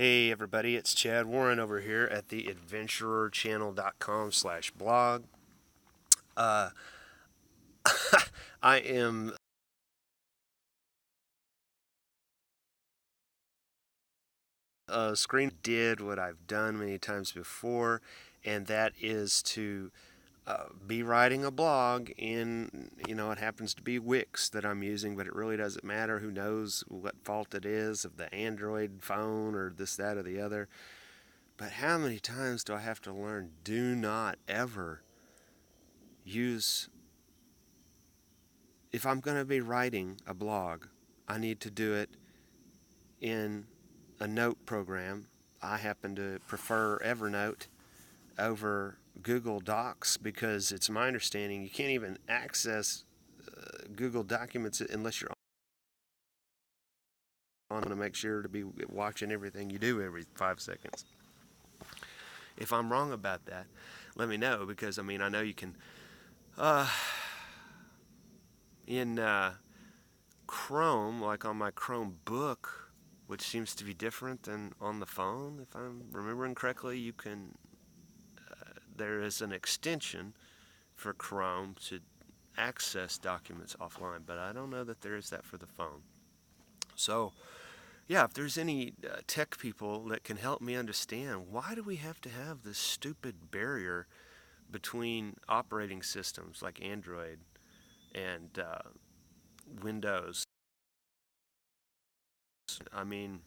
Hey everybody, it's Chad Warren over here at the adventurerchannel.com/blog. Uh, I am screen did what I've done many times before, and that is to be writing a blog in, it happens to be Wix that I'm using, but it really doesn't matter. Who knows what fault it is of the Android phone or this, that, or the other. But how many times do I have to learn? Do not ever use, if I'm going to be writing a blog, I need to do it in a note program. I happen to prefer Evernote over Google Docs because it's my understanding you can't even access Google Documents unless you're on to make sure to be watching everything you do every 5 seconds. If I'm wrong about that, let me know, because I know you can in Chrome, like on my Chromebook, which seems to be different than on the phone. If I'm remembering correctly, you can, there is an extension for Chrome to access documents offline, but I don't know that there is that for the phone. So, yeah, if there's any tech people that can help me understand, why do we have to have this stupid barrier between operating systems like Android and Windows? I don't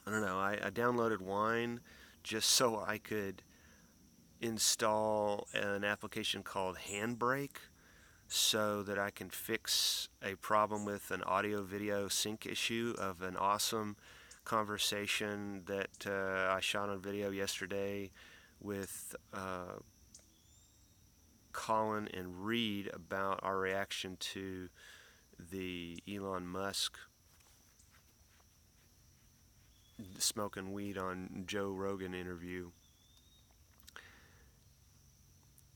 know. I downloaded Wine just so I could install an application called Handbrake so that I can fix a problem with an audio video sync issue of an awesome conversation that I shot on video yesterday with Colin and Reed about our reaction to the Elon Musk smoking weed on Joe Rogan interview.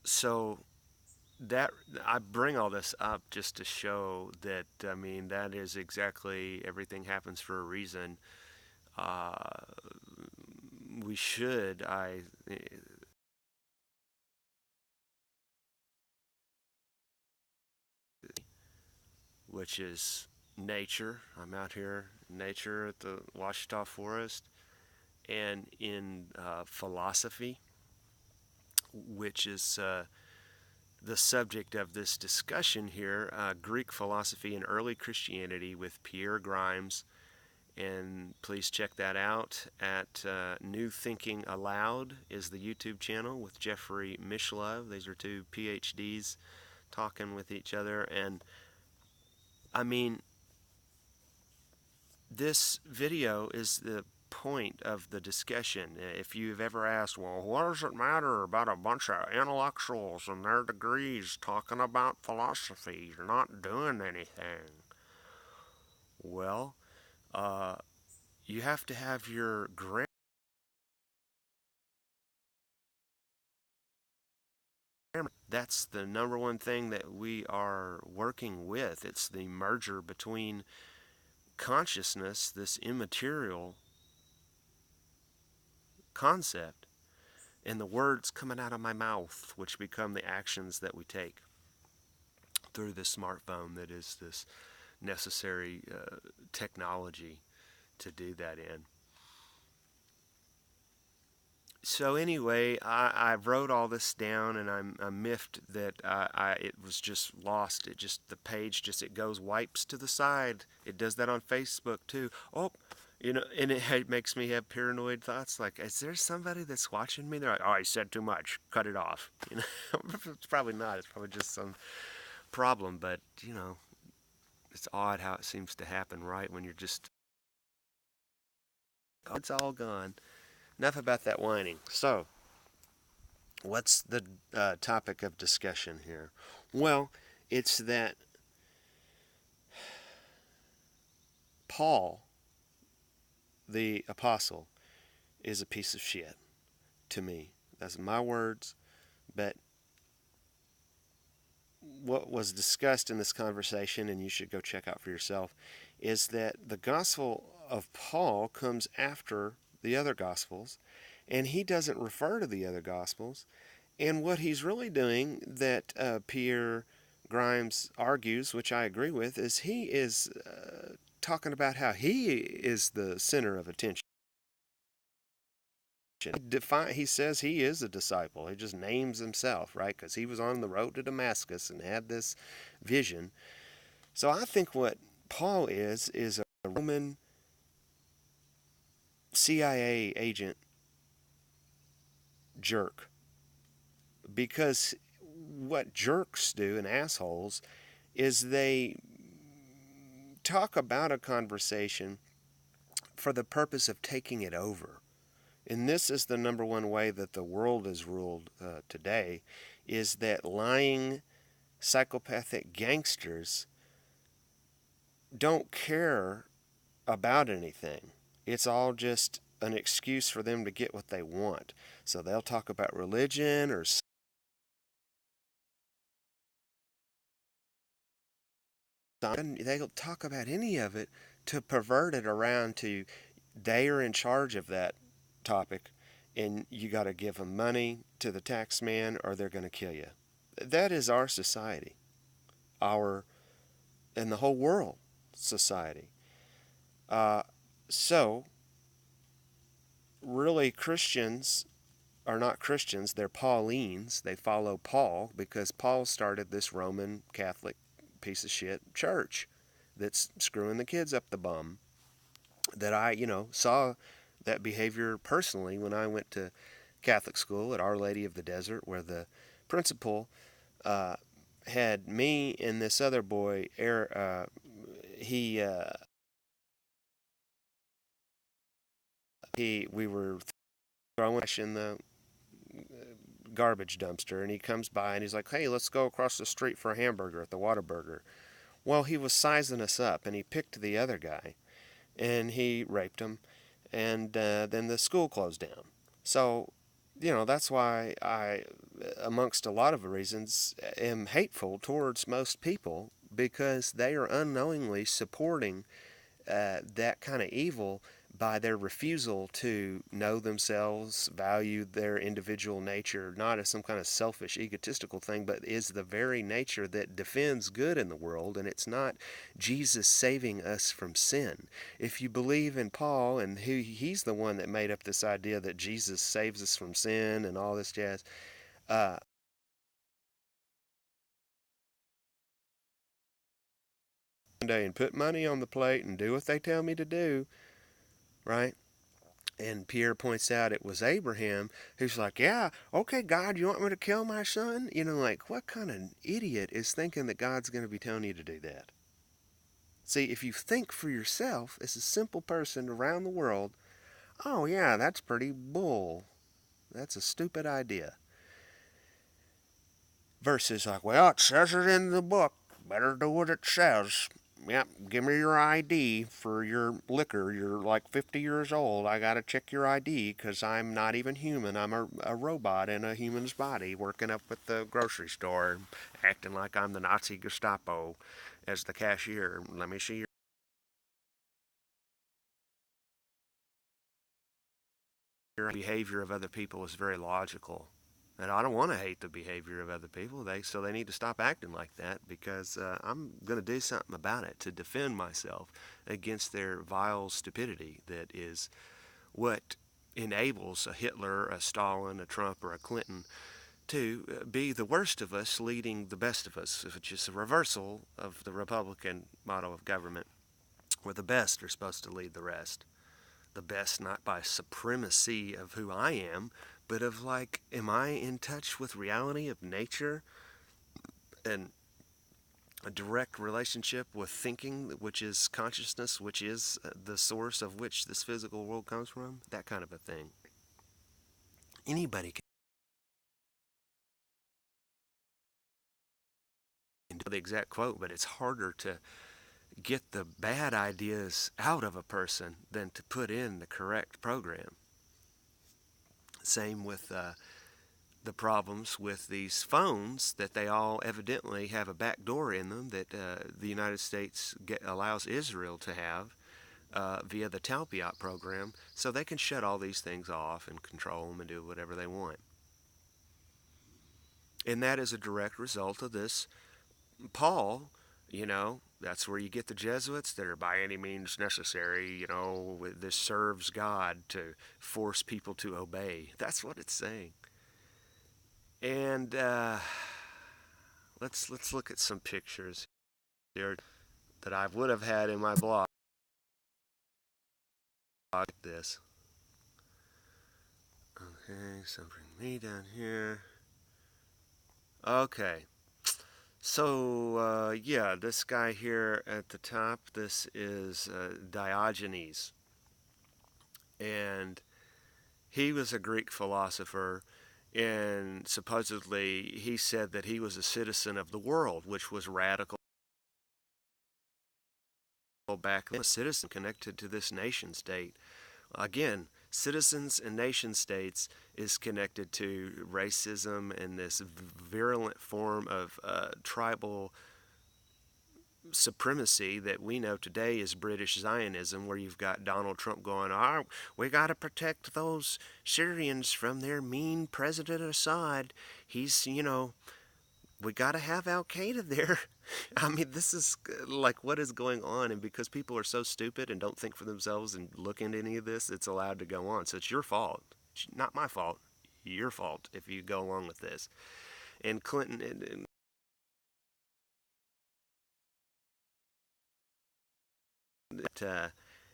So that, I bring all this up just to show that that is exactly, everything happens for a reason. Uh, we should, which is nature. I'm out here in nature at the Ouachita Forest, and in philosophy, which is the subject of this discussion here, Greek philosophy and early Christianity with Pierre Grimes. And please check that out at New Thinking Aloud is the YouTube channel with Jeffrey Mishlove. These are two P.hds talking with each other. And this video is the point of the discussion. If you've ever asked, well, what does it matter about a bunch of intellectuals and their degrees talking about philosophy? You're not doing anything. Well, you have to have your grammar. That's the number one thing that we are working with. It's the merger between consciousness, this immaterial concept, and the words coming out of my mouth, which become the actions that we take through this smartphone that is this necessary technology to do that in. So anyway, I wrote all this down, and I'm miffed that it was just lost. The page it goes, wipes to the side. It does that on Facebook too. Oh, and it makes me have paranoid thoughts like, is there somebody that's watching me? They're like, oh, I said too much. Cut it off. It's probably not. It's probably just some problem. But it's odd how it seems to happen right when you're just, oh, it's all gone. Enough about that whining. So, what's the topic of discussion here? Well, it's that Paul, the apostle, is a piece of shit to me. That's my words. But what was discussed in this conversation, and you should go check out for yourself, is that the gospel of Paul comes after the other Gospels, and he doesn't refer to the other Gospels. And what he's really doing, that Pierre Grimes argues, which I agree with, is he is talking about how he is the center of attention. He says he is a disciple. He just names himself, right? Because he was on the road to Damascus and had this vision. So I think what Paul is a Roman CIA agent jerk. Because what jerks do, and assholes, is they talk about a conversation for the purpose of taking it over. And this is the number one way that the world is ruled today, is that lying, psychopathic gangsters don't care about anything. It's all just an excuse for them to get what they want. So they'll talk about religion or something. They'll talk about any of it to pervert it around to they are in charge of that topic, and you got to give them money to the tax man or they're going to kill you. That is our society, our and the whole world society. Uh, so really, Christians are not Christians, they're Paulines. They follow Paul because Paul started this Roman Catholic piece of shit church that's screwing the kids up the bum. That I, saw that behavior personally when I went to Catholic school at Our Lady of the Desert, where the principal uh, had me and this other boy, we were throwing in the garbage dumpster, and he comes by and he's like, "Hey, let's go across the street for a hamburger at the Whataburger." Well, he was sizing us up, and he picked the other guy, and he raped him, and then the school closed down. So, that's why I, amongst a lot of reasons, am hateful towards most people, because they are unknowingly supporting that kind of evil by their refusal to know themselves, value their individual nature, not as some kind of selfish, egotistical thing, but is the very nature that defends good in the world. And it's not Jesus saving us from sin. If you believe in Paul, and he's the one that made up this idea that Jesus saves us from sin and all this jazz, uh, and put money on the plate and do what they tell me to do, right? And Pierre points out it was Abraham who's like, "Yeah, okay, God, you want me to kill my son?" Like, what kind of idiot is thinking that God's going to be telling you to do that? See, if you think for yourself as a simple person around the world, oh, yeah, that's pretty bull. That's a stupid idea. Versus like, "Well, it says it in the book. Better do what it says. Yep, give me your ID for your liquor. You're like 50 years old. I gotta check your ID because I'm not even human. I'm a robot in a human's body working up at the grocery store, acting like I'm the Nazi Gestapo as the cashier. Let me see your behavior of other people is very logical." And I don't want to hate the behavior of other people. They need to stop acting like that, because I'm going to do something about it to defend myself against their vile stupidity that is what enables a Hitler, a Stalin, a Trump, or a Clinton to be the worst of us leading the best of us, which is a reversal of the Republican motto of government, where the best are supposed to lead the rest. The best not by supremacy of who I am, but of like, am I in touch with reality of nature and a direct relationship with thinking, which is consciousness, which is the source of which this physical world comes from? That kind of a thing. Anybody can do the exact quote, but it's harder to get the bad ideas out of a person than to put in the correct program. Same with the problems with these phones, that they all evidently have a back door in them that the United States allows Israel to have, via the Talpiot program, so they can shut all these things off and control them and do whatever they want. And that is a direct result of this. Paul, that's where you get the Jesuits that are by any means necessary, this serves God to force people to obey. That's what it's saying. And let's look at some pictures here that I would have had in my blog. This. Okay, so bring me down here. Okay. So, yeah, this guy here at the top, this is Diogenes. And he was a Greek philosopher, and supposedly he said that he was a citizen of the world, which was radical back then. A citizen connected to this nation state. Again, citizens and nation states is connected to racism and this virulent form of tribal supremacy that we know today is British Zionism, where you've got Donald Trump going, we got to protect those Syrians from their mean President Assad. He's, we got to have Al Qaeda there. I mean, this is like what is going on, and because people are so stupid and don't think for themselves and look into any of this, it's allowed to go on. So it's your fault, it's not my fault. Your fault if you go along with this. And Clinton and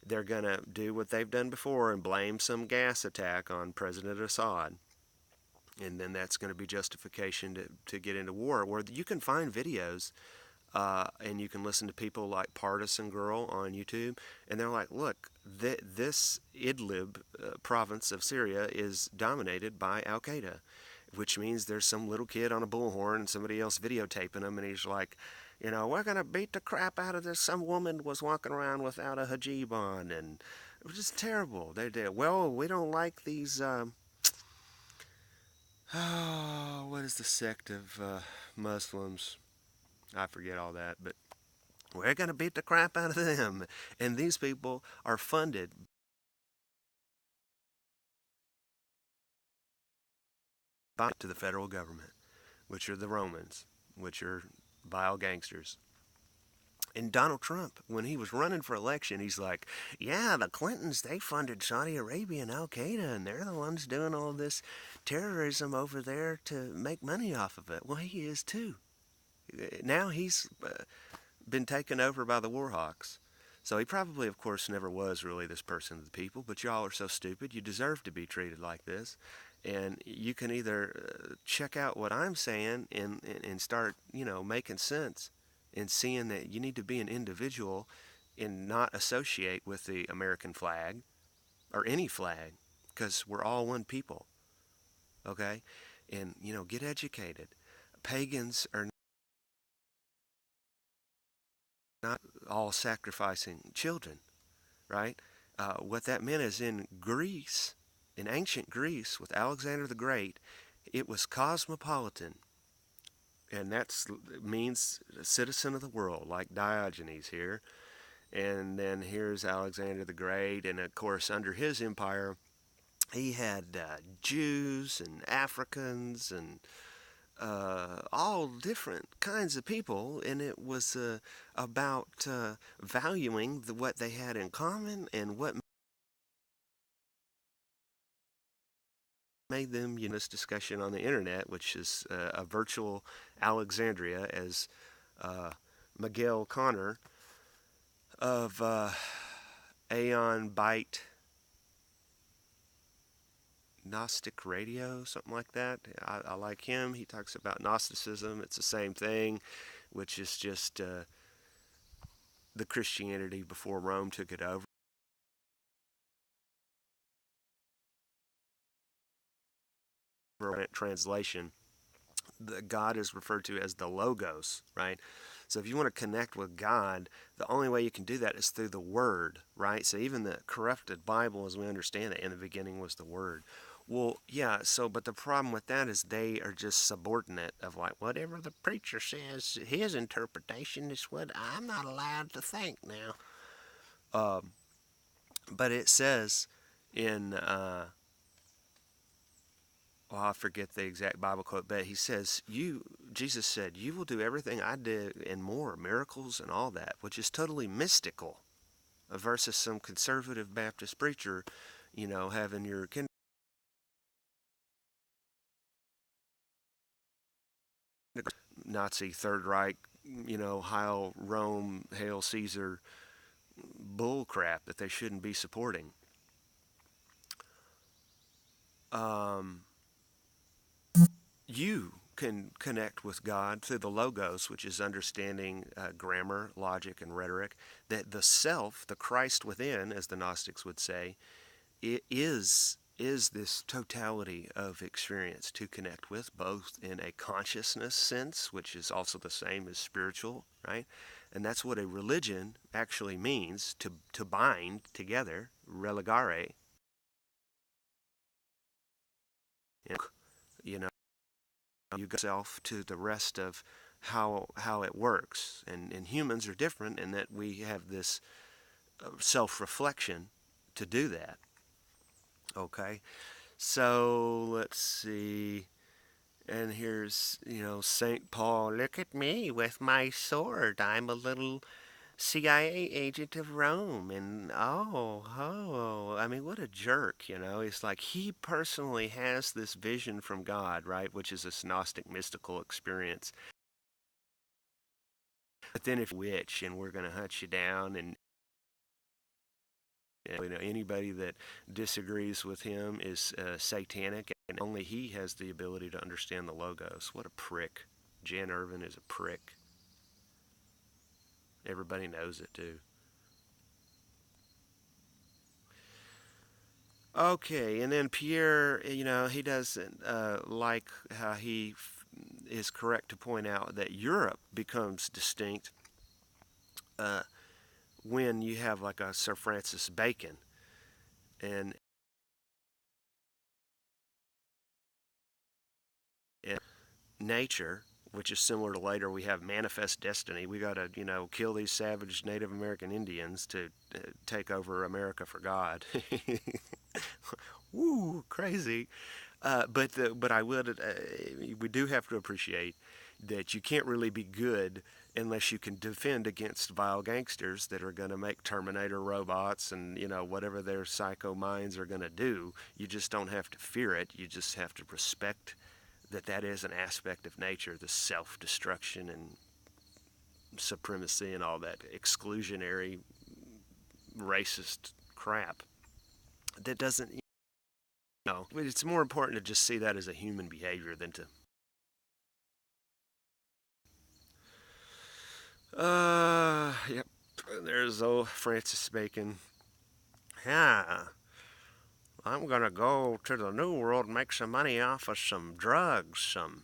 they're going to do what they've done before and blame some gas attack on President Assad. And then that's going to be justification to get into war. Where you can find videos and you can listen to people like Partisan Girl on YouTube, and they're like, look, this Idlib province of Syria is dominated by Al Qaeda, which means there's some little kid on a bullhorn and somebody else videotaping him, and he's like, we're going to beat the crap out of this. Some woman was walking around without a hijab on, and it was just terrible. They did. Well, we don't like these, what is the sect of Muslims? I forget all that, but we're going to beat the crap out of them. And these people are funded by to the federal government, which are the Romans, which are vile gangsters. And Donald Trump, when he was running for election, he's like, yeah, the Clintons, they funded Saudi Arabia and Al Qaeda, and they're the ones doing all this terrorism over there to make money off of it. Well, he is too. Now he's been taken over by the Warhawks. So he probably, of course, never was really this person of the people, but y'all are so stupid, you deserve to be treated like this. And you can either check out what I'm saying and start, making sense and seeing that you need to be an individual and not associate with the American flag or any flag, because we're all one people, okay? And, get educated. Pagans are not all sacrificing children, right? What that meant is in Greece, in ancient Greece, with Alexander the Great, it was cosmopolitan, and that means citizen of the world, like Diogenes here. And then here's Alexander the Great, and of course, under his empire, he had Jews and Africans and all different kinds of people, and it was about valuing what they had in common and what made them, this discussion on the internet, which is a virtual Alexandria, as Miguel Connor of Aeon Byte Gnostic Radio, something like that. I like him. He talks about Gnosticism. It's the same thing, which is just the Christianity before Rome took it over. Translation, the God is referred to as the Logos, right? So if you want to connect with God, the only way you can do that is through the Word, right? So even the corrupted Bible, as we understand it, in the beginning was the Word. Well, yeah, so, but the problem with that is they are just subordinate of like, whatever the preacher says, his interpretation is what I'm not allowed to think now. But it says in, well, I forget the exact Bible quote, but he says, Jesus said, you will do everything I did and more, miracles and all that, which is totally mystical versus some conservative Baptist preacher, having your Nazi Third Reich, Heil Rome, Hail Caesar bull crap that they shouldn't be supporting. Um, you can connect with God through the logos, which is understanding grammar, logic, and rhetoric. That the self, the Christ within, as the Gnostics would say, it is this totality of experience to connect with, both in a consciousness sense, which is also the same as spiritual, right? And that's what a religion actually means, to bind together, religare, you know, you go self to the rest of how it works. And humans are different in that we have this self-reflection to do that. Okay, so let's see. And here's, St. Paul, look at me with my sword. I'm a little CIA agent of Rome. And I mean, what a jerk, It's like he personally has this vision from God, right? Which is a Gnostic mystical experience. But then if witch and we're going to hunt you down, and anybody that disagrees with him is satanic, and only he has the ability to understand the logos. What a prick. Jan Irvin is a prick. Everybody knows it too. Okay, and then Pierre, he doesn't like how is correct to point out that Europe becomes distinct uh, when you have like a Sir Francis Bacon and, and nature, which is similar to later we have manifest destiny. We got to, kill these savage Native American Indians to take over America for God. Woo, crazy. But I would we do have to appreciate that you can't really be good unless you can defend against vile gangsters that are going to make Terminator robots and whatever their psycho minds are going to do. You just don't have to fear it. You just have to respect that is an aspect of nature, the self-destruction and supremacy and all that exclusionary racist crap. That doesn't, it's more important to just see that as a human behavior than to. Yep. There's old Francis Bacon. Yeah, I'm gonna go to the New World and make some money off of some drugs, some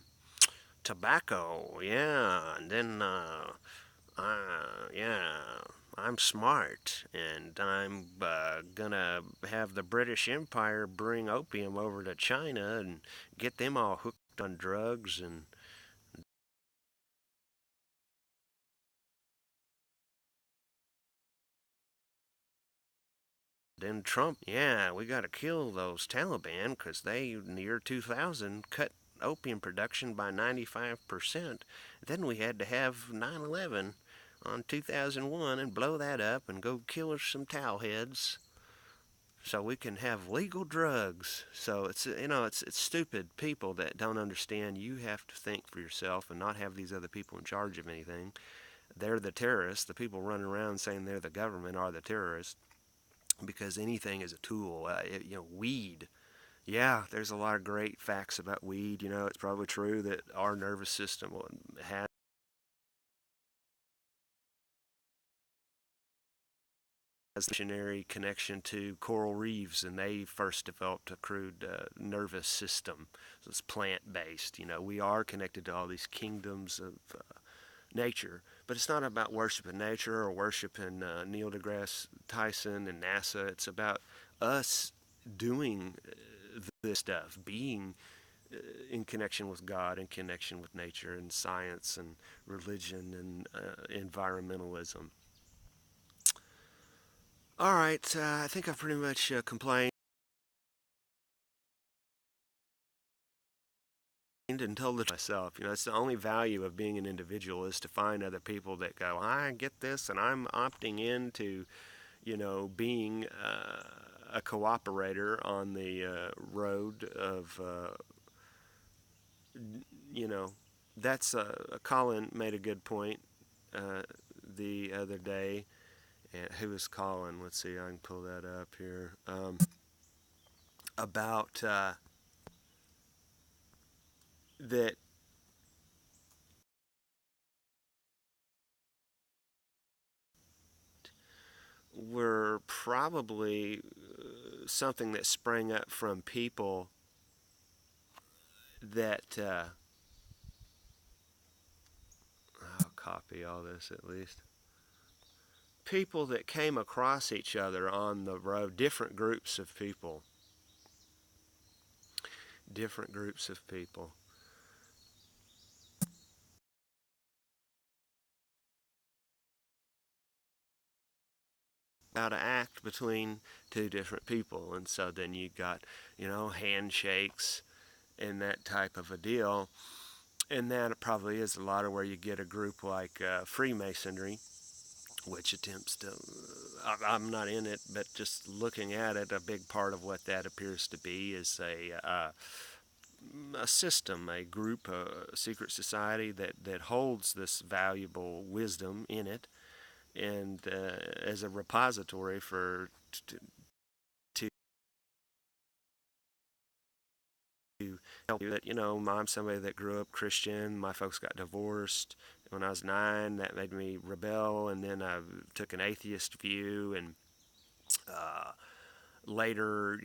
tobacco. Yeah, and then, yeah, I'm smart, and I'm gonna have the British Empire bring opium over to China and get them all hooked on drugs. And then Trump, yeah, we got to kill those Taliban because they, in the year 2000, cut opium production by 95%. Then we had to have 9/11 on 2001 and blow that up and go kill us some towelheads so we can have legal drugs. So it's stupid people that don't understand you have to think for yourself and not have these other people in charge of anything. They're the terrorists. The people running around saying they're the government are the terrorists because anything is a tool. Weed. Yeah, there's a lot of great facts about weed. It's probably true that our nervous system has a missionary connection to coral reefs, and they first developed a crude nervous system. So it's plant-based. We are connected to all these kingdoms of nature, but it's not about worshiping nature or worshiping Neil deGrasse Tyson and NASA. It's about us doing this stuff, being in connection with God, in connection with nature and science and religion and environmentalism. All right, I think I've pretty much complained and told it myself. You know, it's the only value of being an individual is to find other people that go, I get this, and I'm opting into, being a cooperator on the road of, you know, that's Colin made a good point uh, the other day. And who was Colin? Let's see, I can pull that up here. About that were probably something that sprang up from people that I'll copy all this at least. People that came across each other on the road, different groups of people. How to act between two different people, and so then you got, handshakes and that type of a deal, and that probably is a lot of where you get a group like Freemasonry, which attempts to. I'm not in it, but just looking at it, a big part of what that appears to be is a system, a group, a secret society that holds this valuable wisdom in it, and as a repository for to help you. That I'm somebody that grew up Christian. My folks got divorced when I was 9. That made me rebel, and then I took an atheist view, and uh, later,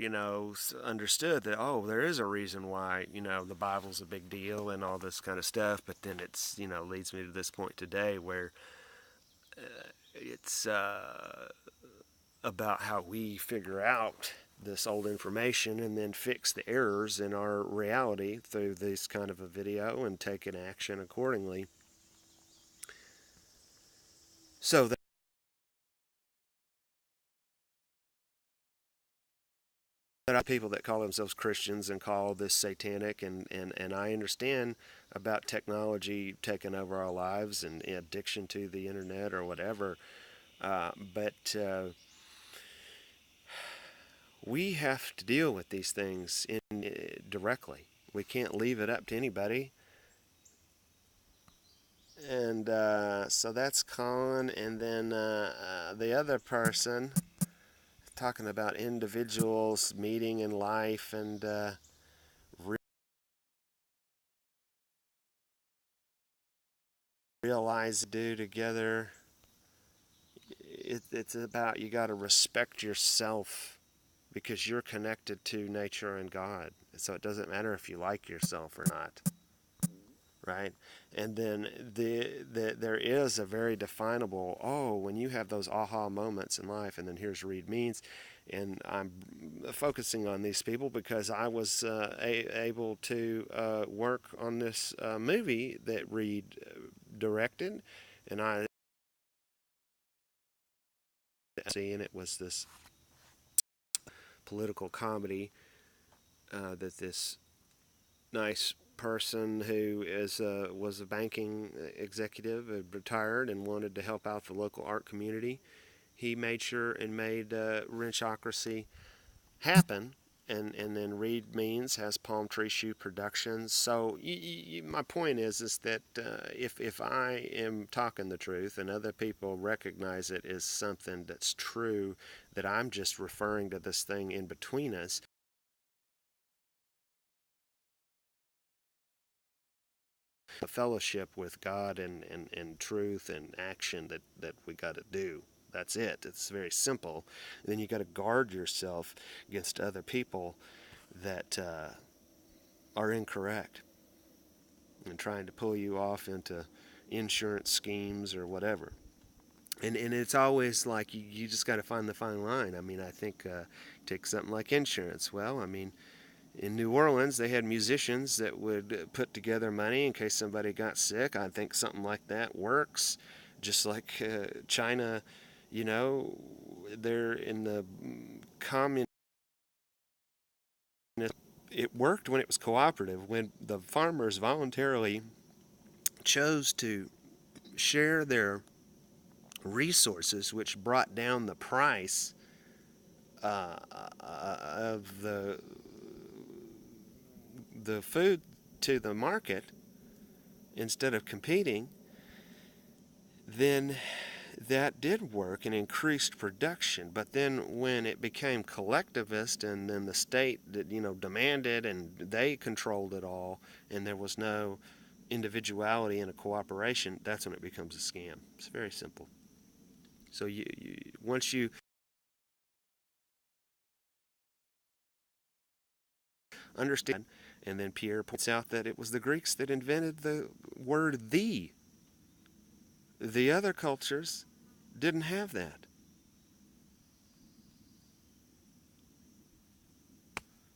understood that, oh, there is a reason why, the Bible's a big deal and all this kind of stuff. But then it's, leads me to this point today where it's about how we figure out this old information and then fix the errors in our reality through this kind of a video and take an action accordingly. So that people that call themselves Christians and call this satanic, and I understand about technology taking over our lives and addiction to the internet or whatever, but we have to deal with these things directly. We can't leave it up to anybody. And so that's Colin, and then the other person talking about individuals meeting in life and realize do together. It's about you got to respect yourself because you're connected to nature and God. So it doesn't matter if you like yourself or not, right? And then there is a very definable, oh, when you have those aha moments in life, and then here's Reed Means, and I'm focusing on these people because I was able to work on this movie that Reed directed, and I see, and it was this political comedy that this nice person who was a banking executive, retired, and wanted to help out the local art community. He made sure and made Wrenchocracy happen. And then Reed Means has Palm Tree Shoe Productions. So my point is that if I am talking the truth and other people recognize it as something that's true, that I'm just referring to this thing in between us, a fellowship with God and truth and action that we got to do. That's it. It's very simple. And then you got to guard yourself against other people that are incorrect and trying to pull you off into insurance schemes or whatever. And it's always like you just got to find the fine line. I mean, I think take something like insurance. Well, I mean, in New Orleans, they had musicians that would put together money in case somebody got sick. I think something like that works. Just like China, You know, they're in the communist. It worked when it was cooperative, when the farmers voluntarily chose to share their resources, which brought down the price of the food to the market instead of competing, then that did work and increased production. But then when it became collectivist and then the state that demanded and they controlled it all and there was no individuality in a cooperation, that's when it becomes a scam. It's very simple. So once you understand, and then Pierre points out that it was the Greeks that invented the word the other cultures didn't have that.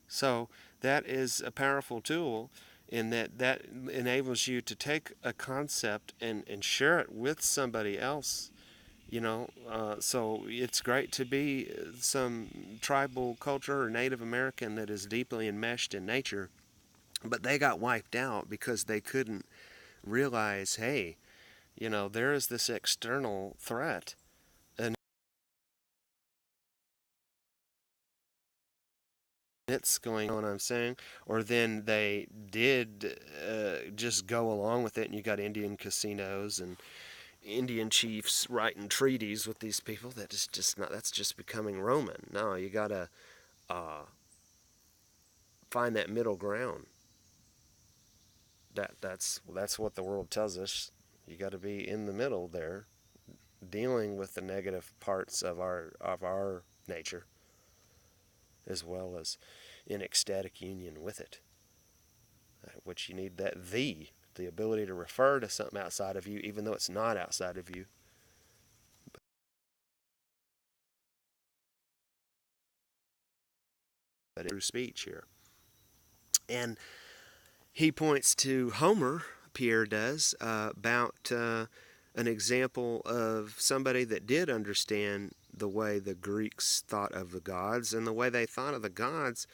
So that is a powerful tool in that enables you to take a concept and share it with somebody else. So it's great to be some tribal culture or Native American that is deeply enmeshed in nature, but they got wiped out because they couldn't realize, hey, there is this external threat. And it's going on, I'm saying, or then they did just go along with it, and you got Indian casinos and Indian chiefs writing treaties with these people. That is just not. That's just becoming Roman. No, you gotta uh, find that middle ground. That's what the world tells us. You got to be in the middle there, dealing with the negative parts of our nature, as well as in ecstatic union with it. Which you need the ability to refer to something outside of you, even though it's not outside of you. But through speech here, and he points to Homer. Pierre does about an example of somebody that did understand the way the Greeks thought of the gods, and the way they thought of the gods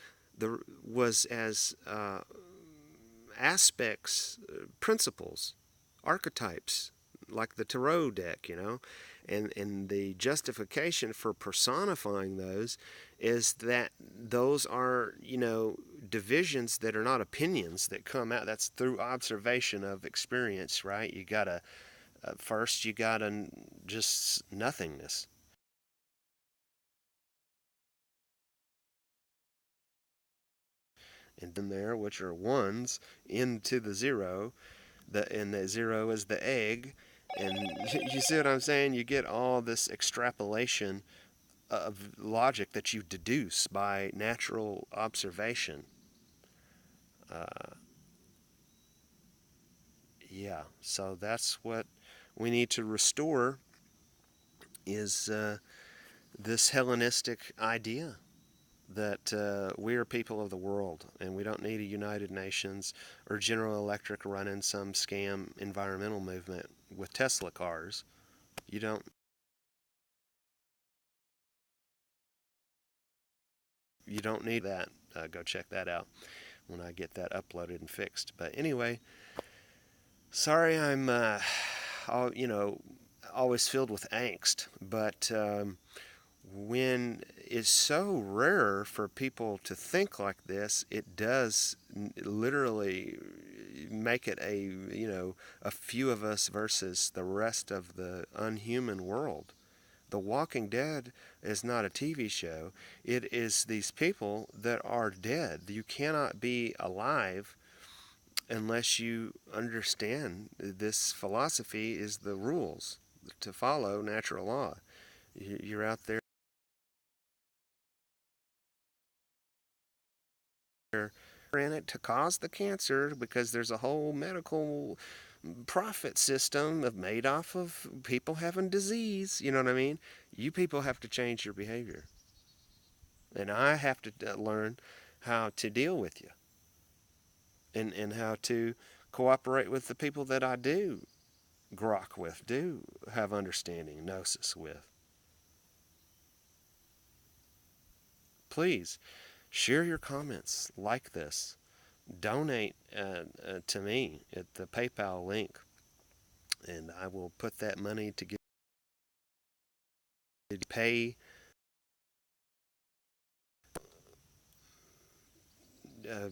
was as aspects, principles, archetypes, like the tarot deck, and the justification for personifying those is that those are, divisions that are not opinions that come out. That's through observation of experience, right? You gotta first you gotta just nothingness, and then there, which are ones, into the zero. And the zero is the egg, and you see what I'm saying? You get all this extrapolation of logic that you deduce by natural observation. Uh, yeah, so that's what we need to restore is this Hellenistic idea that we are people of the world and we don't need a United Nations or General Electric running some scam environmental movement with Tesla cars. You don't you don't need that. Go check that out when I get that uploaded and fixed. But anyway, sorry I'm all, always filled with angst, but when it's so rare for people to think like this, it does literally make it a few of us versus the rest of the unhuman world. The Walking Dead is not a TV show. It is these people that are dead. You cannot be alive unless you understand this philosophy is the rules to follow natural law. You're out there in it to cause the cancer because there's a whole medical profit system made off of people having disease. You know what I mean? You people have to change your behavior. And I have to learn how to deal with you and how to cooperate with the people that I do grok with, do have understanding, gnosis with. Please share your comments, like this, donate to me at the PayPal link, and I will put that money to get pay uh,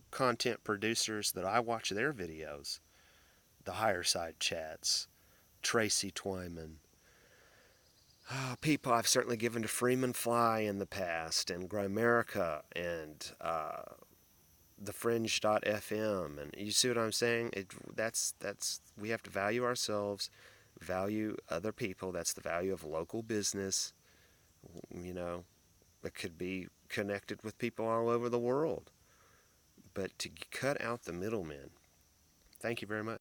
content producers that I watch their videos, the Higher Side Chats, Tracy Twyman, people I've certainly given to Freeman Fly in the past, and Grimerica, and the Fringe.fm, and you see what I'm saying? That's we have to value ourselves, value other people. That's the value of local business. You know, that could be connected with people all over the world, but to cut out the middlemen. Thank you very much.